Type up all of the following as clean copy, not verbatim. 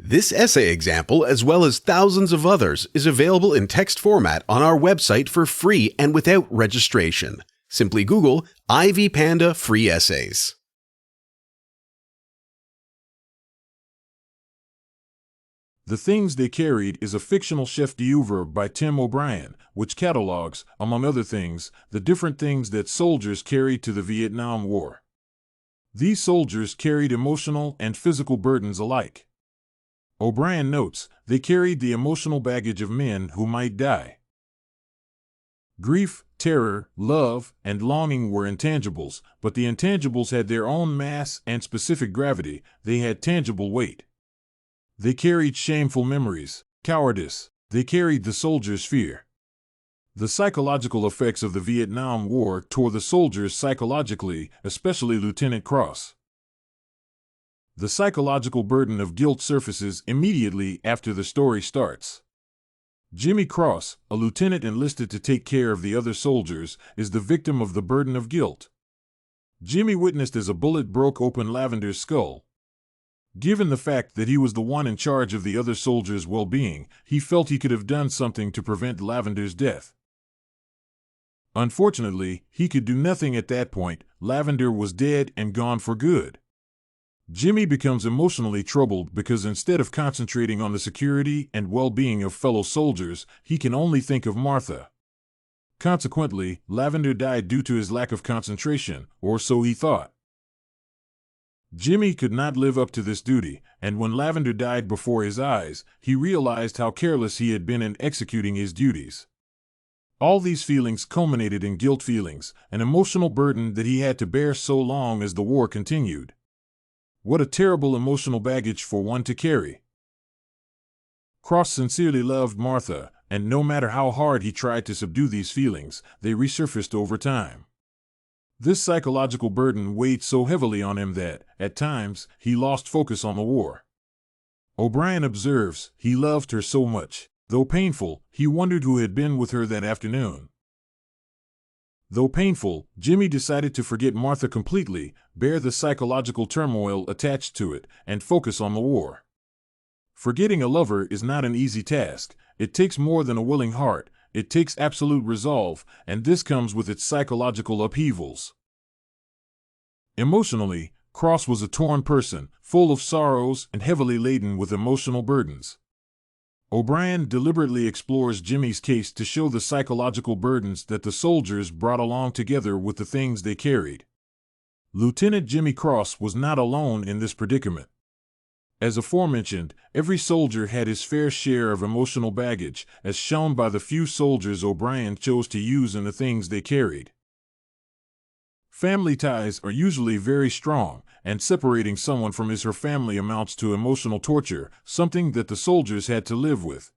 This essay example, as well as thousands of others, is available in text format on our website for free and without registration. Simply Google Ivy Panda Free Essays. The Things They Carried is a fictional chef d'oeuvre by Tim O'Brien, which catalogs, among other things, the different things that soldiers carried to the Vietnam War. These soldiers carried emotional and physical burdens alike. O'Brien notes, they carried the emotional baggage of men who might die. Grief, terror, love, and longing were intangibles, but the intangibles had their own mass and specific gravity. They had tangible weight. They carried shameful memories, cowardice. They carried the soldiers' fear. The psychological effects of the Vietnam War tore the soldiers psychologically, especially Lieutenant Cross. The psychological burden of guilt surfaces immediately after the story starts. Jimmy Cross, a lieutenant enlisted to take care of the other soldiers, is the victim of the burden of guilt. Jimmy witnessed as a bullet broke open Lavender's skull. Given the fact that he was the one in charge of the other soldiers' well-being, he felt he could have done something to prevent Lavender's death. Unfortunately, he could do nothing at that point. Lavender was dead and gone for good. Jimmy becomes emotionally troubled because instead of concentrating on the security and well-being of fellow soldiers, he can only think of Martha. Consequently, Lavender died due to his lack of concentration, or so he thought. Jimmy could not live up to this duty, and when Lavender died before his eyes, he realized how careless he had been in executing his duties. All these feelings culminated in guilt feelings, an emotional burden that he had to bear so long as the war continued. What a terrible emotional baggage for one to carry. Cross sincerely loved Martha, and no matter how hard he tried to subdue these feelings, they resurfaced over time. This psychological burden weighed so heavily on him that, at times, he lost focus on the war. O'Brien observes, he loved her so much. Though painful, he wondered who had been with her that afternoon. Though painful, Jimmy decided to forget Martha completely, bear the psychological turmoil attached to it, and focus on the war. Forgetting a lover is not an easy task. It takes more than a willing heart. It takes absolute resolve, and this comes with its psychological upheavals. Emotionally, Cross was a torn person, full of sorrows and heavily laden with emotional burdens. O'Brien deliberately explores Jimmy's case to show the psychological burdens that the soldiers brought along together with the things they carried. Lieutenant Jimmy Cross was not alone in this predicament. As aforementioned, every soldier had his fair share of emotional baggage, as shown by the few soldiers O'Brien chose to use in the things they carried. Family ties are usually very strong, and separating someone from his or her family amounts to emotional torture, something that the soldiers had to live with.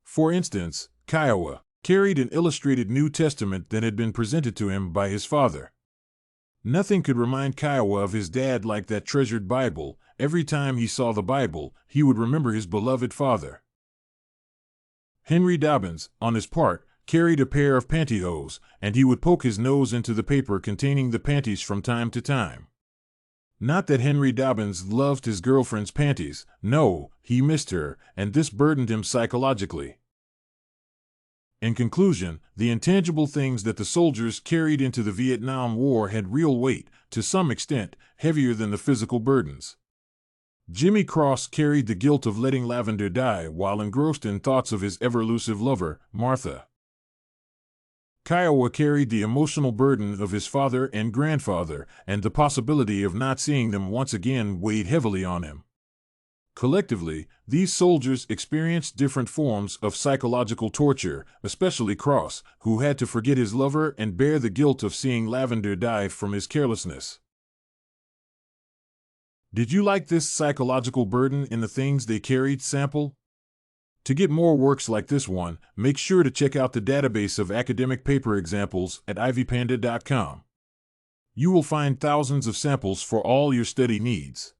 For instance, Kiowa carried an illustrated New Testament that had been presented to him by his father. Nothing could remind Kiowa of his dad like that treasured Bible. Every time he saw the Bible, he would remember his beloved father. Henry Dobbins, on his part, carried a pair of pantyhose, and he would poke his nose into the paper containing the panties from time to time. Not that Henry Dobbins loved his girlfriend's panties. No, he missed her, and this burdened him psychologically. In conclusion, the intangible things that the soldiers carried into the Vietnam War had real weight, to some extent, heavier than the physical burdens. Jimmy Cross carried the guilt of letting Lavender die while engrossed in thoughts of his ever-elusive lover, Martha. Kiowa carried the emotional burden of his father and grandfather, and the possibility of not seeing them once again weighed heavily on him. Collectively, these soldiers experienced different forms of psychological torture, especially Cross, who had to forget his lover and bear the guilt of seeing Lavender die from his carelessness. Did you like this psychological burden in the things they carried sample? To get more works like this one, make sure to check out the database of academic paper examples at ivypanda.com. You will find thousands of samples for all your study needs.